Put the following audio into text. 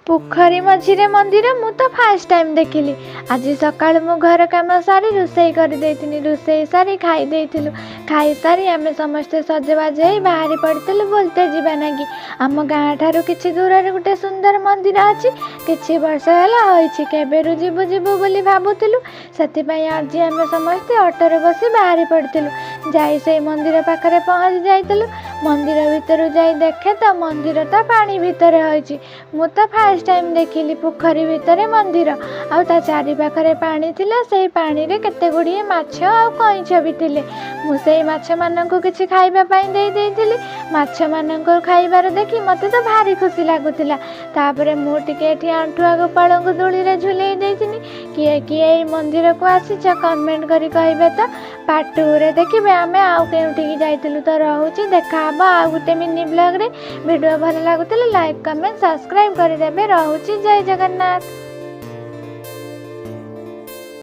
पोखरी मझिरे मंदिर मु तो फास्ट टाइम देखिली। आज सकाळ मु घर काम सारी रोसई कर देथिनी। रोसई सारी खाई देथिलु। खाई सारी आमे समस्ते सजबाज होई बाहरी पड़ितलु बोलते जीवा नागी। आम गाँ ठारू किछि दूर रे गुटे सुंदर मंदिर अछि। किछि वर्ष होला होइछि केबेरु जीवु जीवु बोली भाबुतिलु। सेति पई आज आमे समस्ते ऑटो रे बसी बाहरी पड़ितलु। जाई सेई मंदिर पाखरे पहुंच जाइतलु। मंदिर भितरु जाई देखे तो मंदिर ता पानी भितरे होइछि। मु तो फास्ट टाइम देखिली पोखरी भितरे मंदिर आउ ता चारि पाखरे पानी थिला। सेई पानी रे केते गुड़िए माछ आउ कइछ भी थिले। मु सेई माछ माननकु किछि खाइबा पई देई देइथिली। माछ माननकु खाइबार देखि मते तो भारी खुशी लागुतिला। तापरे मु टिके एठी आंठुआ गोपाळंकु दुली रे झुलेई देइथिनी। किए किए एई मंदिर को आसीछ कमेंट करी कहिबे तो पार्ट 2 रे देखिबे आमे आउ केउठी जाइतिलु। तो रहूची देखा हबो आउ गुटे मिनी ब्लॉग रे। वीडियो भल लागुतिले लाइक कमेंट सब्सक्राइब करि देबे। रहूची जय जगन्नाथ।